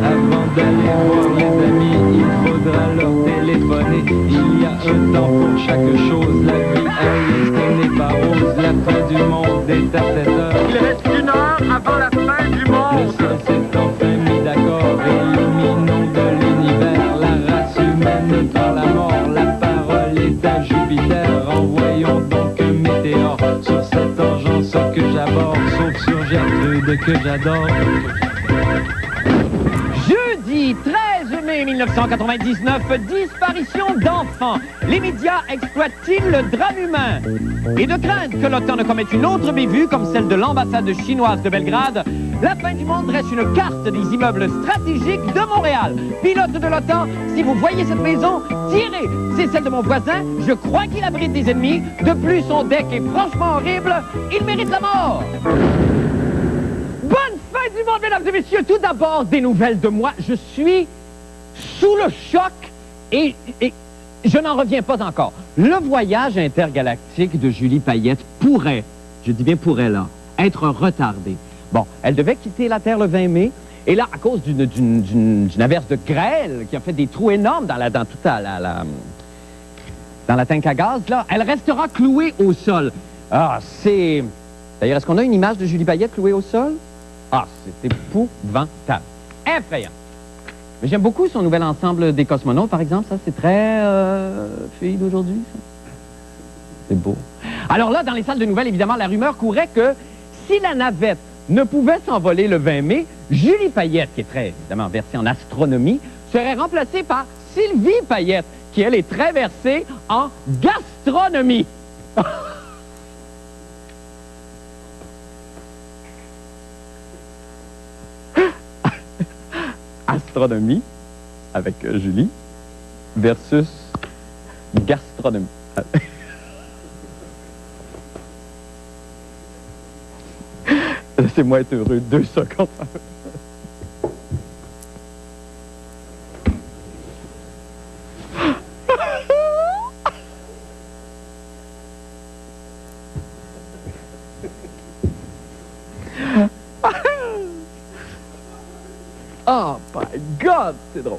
Avant d'aller voir les amis, il faudra leur téléphoner. Il y a un temps pour chaque chose, la vie elle ce n'est pas rose. La fin du monde est à 7 heures. Il reste 1 heure avant la fin du Le monde. ciel s'est enfin mis d'accord, éliminons de l'univers la race humaine par la mort. La parole est à Jupiter, envoyons donc un météore sur cette engeance que j'aborde, sauf sur Gertrude que j'adore. Jeudi 13 mai 1999, disparition d'enfants. Les médias exploitent-ils le drame humain? Et de crainte que l'OTAN ne commette une autre bévue comme celle de l'ambassade chinoise de Belgrade, la fin du monde dresse une carte des immeubles stratégiques de Montréal. Pilote de l'OTAN, si vous voyez cette maison, tirez. C'est celle de mon voisin. Je crois qu'il abrite des ennemis. De plus, son deck est franchement horrible. Il mérite la mort. Bonne fin du monde, mesdames et messieurs. Tout d'abord, des nouvelles de moi. Je suis sous le choc et je n'en reviens pas encore. Le voyage intergalactique de Julie Payette pourrait, je dis bien pourrait là, être retardé. Bon, elle devait quitter la Terre le 20 mai. Et là, à cause d'une averse de grêle qui a fait des trous énormes dans la tank à gaz, là, elle restera clouée au sol. Ah, c'est... D'ailleurs, est-ce qu'on a une image de Julie Payette clouée au sol? Ah, c'est épouvantable. Effrayant. Mais j'aime beaucoup son nouvel ensemble des cosmonautes, par exemple. Ça, c'est très fille d'aujourd'hui, ça. C'est beau. Alors là, dans les salles de nouvelles, évidemment, la rumeur courait que si la navette ne pouvait s'envoler le 20 mai, Julie Payette, qui est très, évidemment, versée en astronomie, serait remplacée par Sylvie Payette, qui, elle, est très versée en gastronomie. Astronomie avec Julie versus gastronomie. Laissez-moi être heureux 2 secondes. Oh my God, c'est drôle.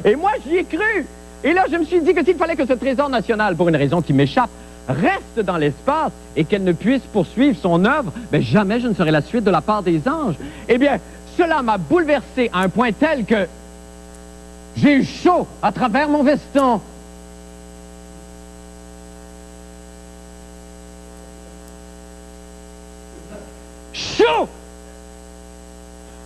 Et moi, j'y ai cru. Et là, je me suis dit que s'il fallait que ce trésor national, pour une raison qui m'échappe, reste dans l'espace et qu'elle ne puisse poursuivre son œuvre, ben jamais je ne serai la suite de la part des anges. Eh bien, cela m'a bouleversé à un point tel que j'ai eu chaud à travers mon veston. Chaud!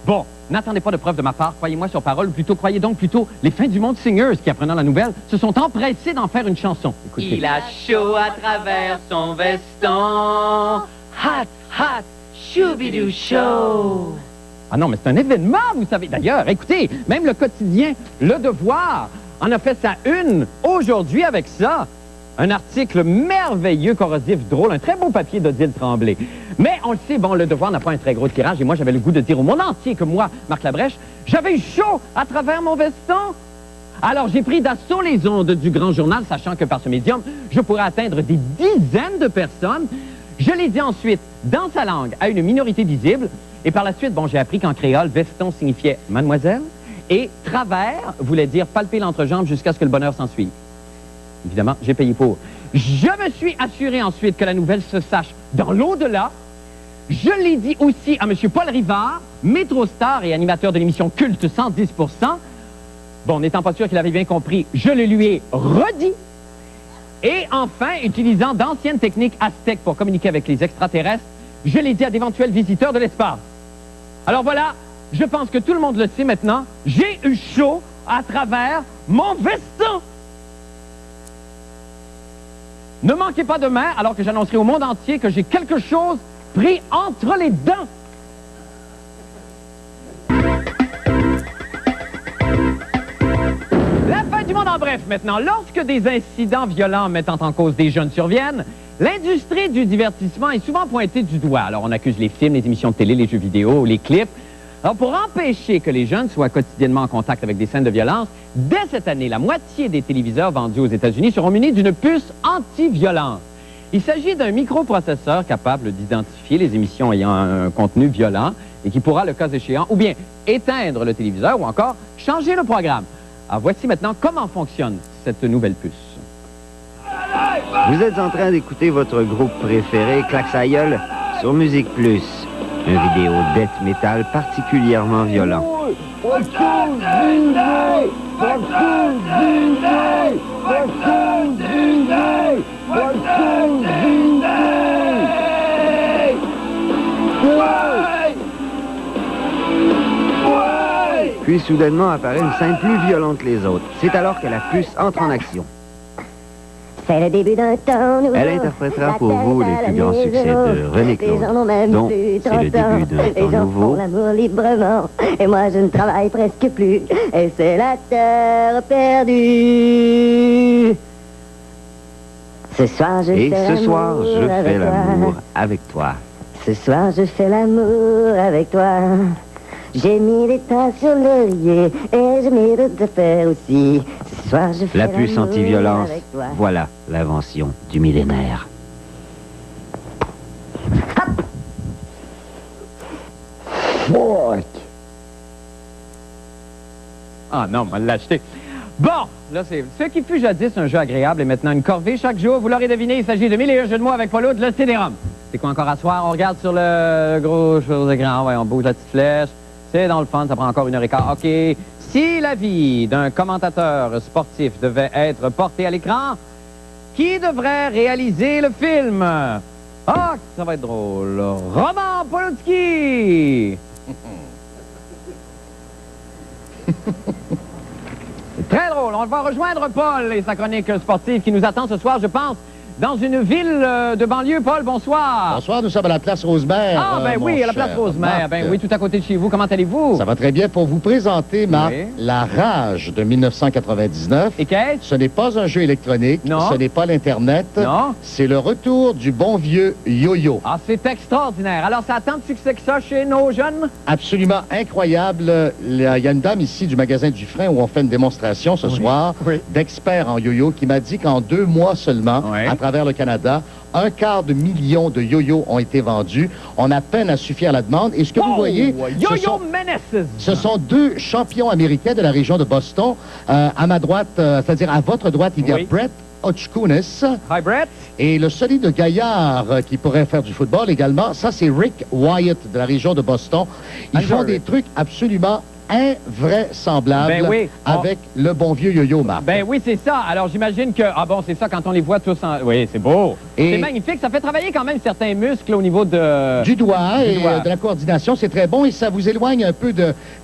Bon, n'attendez pas de preuves de ma part, croyez-moi sur parole, ou plutôt croyez donc plutôt les Fins du Monde Singers qui, apprenant la nouvelle, se sont empressés d'en faire une chanson. Écoutez. Il a chaud à travers son veston. Hot, hot, choubidou chaud. Ah non, mais c'est un événement, vous savez. D'ailleurs, écoutez, même le quotidien Le Devoir en a fait sa une aujourd'hui avec ça. Un article merveilleux, corrosif, drôle, un très beau papier d'Odile Tremblay. Mais on le sait, bon, Le Devoir n'a pas un très gros tirage et moi, j'avais le goût de dire au monde entier que moi, Marc Labrèche, j'avais eu chaud à travers mon veston. Alors, j'ai pris d'assaut les ondes du Grand Journal, sachant que par ce médium, je pourrais atteindre des dizaines de personnes. Je l'ai dit ensuite dans sa langue à une minorité visible. Et par la suite, bon, j'ai appris qu'en créole, veston signifiait mademoiselle et travers voulait dire palper l'entrejambe jusqu'à ce que le bonheur s'en suive. Évidemment, j'ai payé pour. Je me suis assuré ensuite que la nouvelle se sache dans l'au-delà. Je l'ai dit aussi à M. Paul Rivard, métro-star et animateur de l'émission Culte 110%. Bon, n'étant pas sûr qu'il avait bien compris, je le lui ai redit. Et enfin, utilisant d'anciennes techniques aztèques pour communiquer avec les extraterrestres, je l'ai dit à d'éventuels visiteurs de l'espace. Alors voilà, je pense que tout le monde le sait maintenant, j'ai eu chaud à travers mon veston. Ne manquez pas demain, alors que j'annoncerai au monde entier que j'ai quelque chose pris entre les dents. La fin du monde en bref maintenant. Lorsque des incidents violents mettant en cause des jeunes surviennent, l'industrie du divertissement est souvent pointée du doigt. Alors on accuse les films, les émissions de télé, les jeux vidéo, les clips Alors, pour empêcher que les jeunes soient quotidiennement en contact avec des scènes de violence, dès cette année, la moitié des téléviseurs vendus aux États-Unis seront munis d'une puce anti-violence. Il s'agit d'un microprocesseur capable d'identifier les émissions ayant un contenu violent et qui pourra, le cas échéant, ou bien éteindre le téléviseur ou encore changer le programme. Alors, voici maintenant comment fonctionne cette nouvelle puce. Vous êtes en train d'écouter votre groupe préféré, Klaxaïeul, sur Musique Plus. Une vidéo death metal particulièrement violent. Puis soudainement apparaît une scène plus violente que les autres. C'est alors que la puce entre en action. C'est le début d'un temps nouveau. Elle interprétera pour vous les plus grands succès de René Claude, dont c'est le début d'un temps nouveau. L'amour librement, et moi je ne travaille presque plus, et c'est la terre perdue. Ce soir je fais l'amour avec toi. Ce soir je fais l'amour avec toi. J'ai mis des tas sur l'oreiller et j'ai mis d'autres affaires aussi. Ce soir, je fais la puce anti-violence, voilà l'invention du millénaire. Ah non, on l'a acheté. Bon, là, c'est ce qui fut jadis un jeu agréable et maintenant une corvée chaque jour. Vous l'aurez deviné, il s'agit de 1001 jeux de mots avec Paul de le CD-ROM. C'est quoi encore à soir? On regarde sur le gros chose écran, ouais, on bouge la petite flèche. C'est dans le fun, ça prend encore 1h15. OK. Si la vie d'un commentateur sportif devait être portée à l'écran, qui devrait réaliser le film? Ah, ça va être drôle. Roman Polanski! C'est très drôle. On va rejoindre Paul et sa chronique sportive qui nous attend ce soir, je pense, dans une ville de banlieue. Paul, bonsoir. Bonsoir, nous sommes à la place Rosemère. Ah, ben oui, à la place Rosemère. Ben oui, tout à côté de chez vous. Comment allez-vous? Ça va très bien. Pour vous présenter, Marc, Oui. La Rage de 1999. Et qu'est-ce? Ce n'est pas un jeu électronique. Non. Ce n'est pas l'Internet. Non. C'est le retour du bon vieux yo-yo. Ah, c'est extraordinaire. Alors, ça a tant de succès que ça chez nos jeunes? Absolument incroyable. Il y a une dame ici du magasin Dufresne où on fait une démonstration ce soir d'experts en yo-yo qui m'a dit qu'en 2 mois seulement, à travers le Canada, 250 000 de yo-yo ont été vendus. On a peine à suffire à la demande. Et ce que vous voyez, Yo-Yo Menaces! ce sont 2 champions américains de la région de Boston. À ma droite, c'est-à-dire à votre droite, il y a Brett Hotchkunis. Hi, Brett. Et le solide gaillard qui pourrait faire du football également, ça c'est Rick Wyatt de la région de Boston. Ils font des trucs absolument invraisemblables avec le bon vieux yo-yo, Marc. Ben oui, c'est ça. Alors j'imagine que, ah bon, c'est ça quand on les voit tous en... Oui, c'est beau. C'est magnifique. Ça fait travailler quand même certains muscles au niveau de... Du doigt et de la coordination. C'est très bon et ça vous éloigne un peu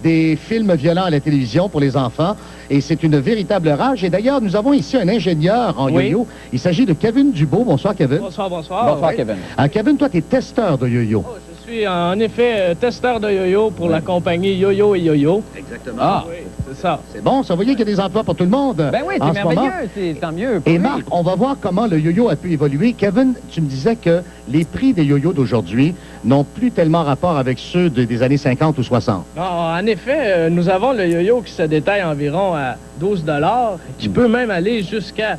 des films violents à la télévision pour les enfants. Et c'est une véritable rage. Et d'ailleurs, nous avons ici un ingénieur en yo-yo. Il s'agit de Kevin Dubeau. Bonsoir, Kevin. Bonsoir, bonsoir. Bonsoir, Kevin. Kevin, toi, tu es testeur de yo-yo. Oh, je suis en effet testeur de yo-yo pour la compagnie Yo-Yo et Yo-Yo. Exactement. Ah, oui, c'est ça. C'est bon, ça. Vous voyez qu'il y a des emplois pour tout le monde. Ben oui, c'est merveilleux. C'est tant mieux. Et Marc, on va voir comment le yo-yo a pu évoluer. Kevin, tu me disais que les prix des yo-yo d'aujourd'hui n'ont plus tellement rapport avec ceux des années 50 ou 60. Non, en effet, nous avons le yo-yo qui se détaille environ à 12 $, qui peut même aller jusqu'à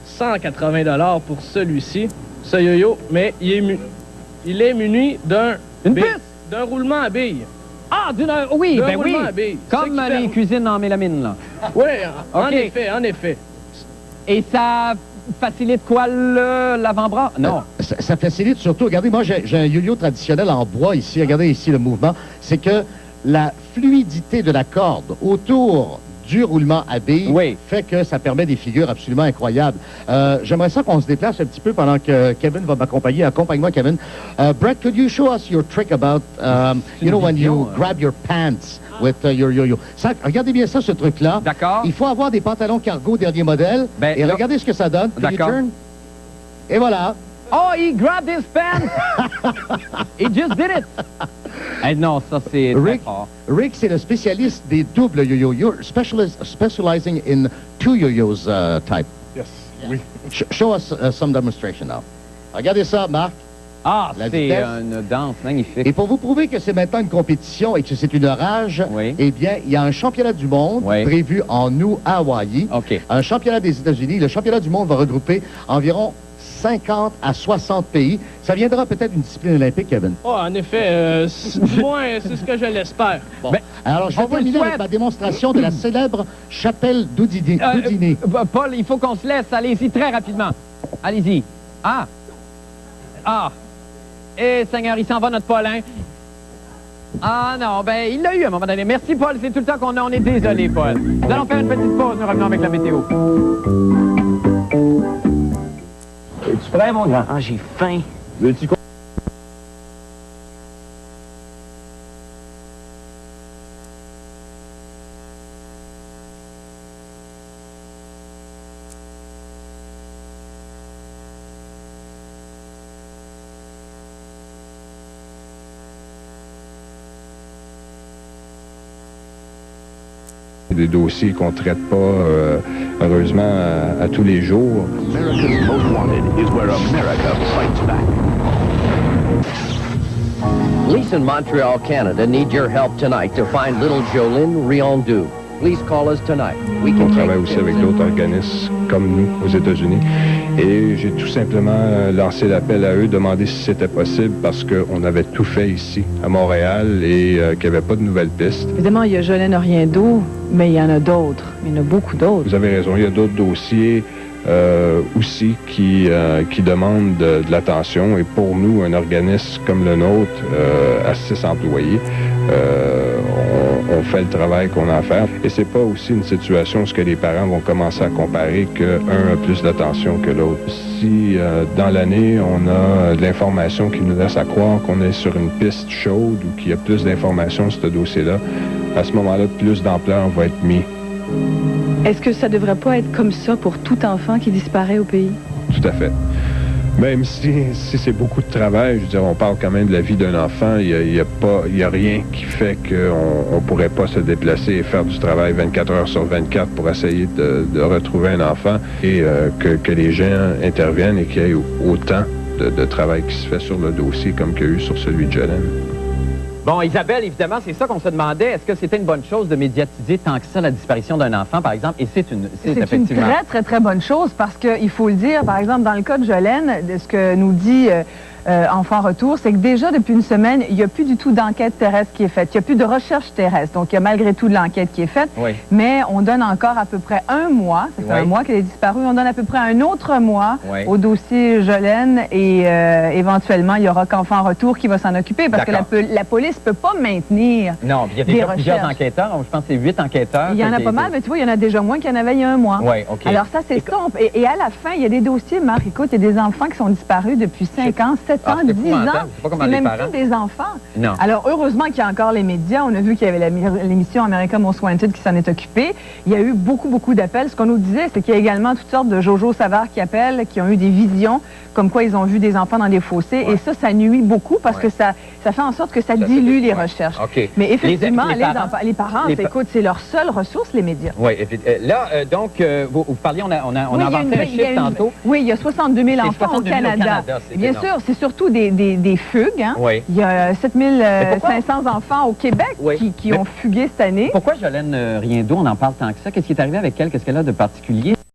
180 $ pour celui-ci, ce yo-yo, mais il est muni d'un roulement à billes. Ah, oui, ben oui. Comme les cuisines en mélamine, là. Oui, en effet, en effet. Et ça facilite quoi, l'avant-bras? Non. Ça facilite surtout, regardez, moi j'ai un yo-yo traditionnel en bois ici, regardez ici le mouvement, c'est que la fluidité de la corde autour du roulement à billes fait que ça permet des figures absolument incroyables. J'aimerais ça qu'on se déplace un petit peu pendant que Kevin va m'accompagner. Accompagne-moi, Kevin. Brett, could you show us your trick about, you know, when you grab your pants with your yo-yo? Regardez bien ça, ce truc-là. D'accord. Il faut avoir des pantalons cargo dernier modèle. Et regardez ce que ça donne. D'accord. Et voilà. Oh, he grabbed his pants! He just did it! Eh non, ça c'est Rick, c'est le spécialiste des doubles yo-yo. You're specializing in 2 yo-yos type. Yes, oui. Show us some demonstration now. Regardez ça, Marc. Ah, la c'est vitesse. une danse magnifique. Et pour vous prouver que c'est maintenant une compétition et que c'est une rage, eh bien, il y a un championnat du monde prévu en août à Hawaï. Un championnat des États-Unis. Le championnat du monde va regrouper environ 50 à 60 pays. Ça viendra peut-être une discipline olympique, Kevin. Oh, en effet, du moins, c'est ce que je l'espère. Bon. Alors, je vais terminer avec ma démonstration de la célèbre chapelle d'Houdini. Paul, il faut qu'on se laisse. Allez-y, très rapidement. Allez-y. Ah! Ah! Eh, Seigneur, il s'en va, notre Paulin. Ah non, ben, il l'a eu à un moment donné. Merci, Paul. C'est tout le temps qu'on a. On est désolé, Paul. Nous allons faire une petite pause. Nous revenons avec la météo. Es-tu prêt, mon grand? Ah, j'ai faim. Veux-tu qu'on... Des dossiers qu'on ne traite pas, heureusement, à tous les jours. America's Most Wanted is where America fights back. Police in Montreal, Canada need your help tonight to find little Jolene Riondou. Please call us tonight. On travaille aussi avec d'autres organismes comme nous aux États-Unis. Et j'ai tout simplement lancé l'appel à eux, demandé si c'était possible parce qu'on avait tout fait ici, à Montréal, et qu'il n'y avait pas de nouvelles pistes. Évidemment, il y a Jolene Riondou, mais il y en a d'autres. Il y en a beaucoup d'autres. Vous avez raison, il y a d'autres dossiers aussi qui demandent de l'attention. Et pour nous, un organisme comme le nôtre, à 6 employés, on fait le travail qu'on a à faire. Et c'est pas aussi une situation où ce que les parents vont commencer à comparer qu'un a plus d'attention que l'autre. Si dans l'année, on a de l'information qui nous laisse à croire qu'on est sur une piste chaude ou qu'il y a plus d'informations sur ce dossier-là, à ce moment-là, plus d'ampleur va être mis. Est-ce que ça devrait pas être comme ça pour tout enfant qui disparaît au pays? Tout à fait. Même si c'est beaucoup de travail, je veux dire, on parle quand même de la vie d'un enfant, il y a rien qui fait qu'on ne pourrait pas se déplacer et faire du travail 24 heures sur 24 pour essayer de retrouver un enfant et que les gens interviennent et qu'il y ait autant de travail qui se fait sur le dossier comme qu'il y a eu sur celui de Jolene. Bon, Isabelle, évidemment, c'est ça qu'on se demandait. Est-ce que c'était une bonne chose de médiatiser tant que ça la disparition d'un enfant, par exemple? Et c'est effectivement... une très, très, très bonne chose parce qu'il faut le dire, par exemple, dans le cas de Jolene, de ce que nous dit Enfant Retour, c'est que déjà, depuis une semaine, il n'y a plus du tout d'enquête terrestre qui est faite. Il n'y a plus de recherche terrestre. Donc, il y a malgré tout de l'enquête qui est faite. Oui. Mais on donne encore à peu près un mois. Ça fait un mois qu'elle est disparue. On donne à peu près un autre mois au dossier Jolene et éventuellement, il y aura qu'Enfant Retour qui va s'en occuper parce que la police ne peut pas maintenir non, il y a déjà plusieurs enquêteurs. Je pense que c'est 8 enquêteurs. Il y en a pas mal, mais tu vois, il y en a déjà moins qu'il y en avait il y a un mois. Oui, OK. Alors ça, c'est ça. Et à la fin, il y a des dossiers, Marc, écoute, il y a des enfants qui sont disparus depuis 5 ans, 7 ans, 10 ans. C'est même plus des enfants. Non. Alors, heureusement qu'il y a encore les médias. On a vu qu'il y avait l'émission America Most Wanted qui s'en est occupée. Il y a eu beaucoup, beaucoup d'appels. Ce qu'on nous disait, c'est qu'il y a également toutes sortes de Jojo Savard qui appellent, qui ont eu des visions, comme quoi ils ont vu des enfants dans des fossés. Ouais. Et ça nuit beaucoup parce que ça fait en sorte que ça dilue les recherches. Okay. Mais effectivement, les parents, écoute, c'est leur seule ressource, les médias. Oui. Là, donc, vous parliez, on a avancé un chiffre tantôt. Oui, il y a 62 000 enfants au Canada. Bien sûr, c'est surtout des fugues. Hein? Oui. Il y a 7 500 enfants au Québec qui ont fugué cette année. Pourquoi Jolene Riondou, on en parle tant que ça? Qu'est-ce qui est arrivé avec elle? Qu'est-ce qu'elle a de particulier?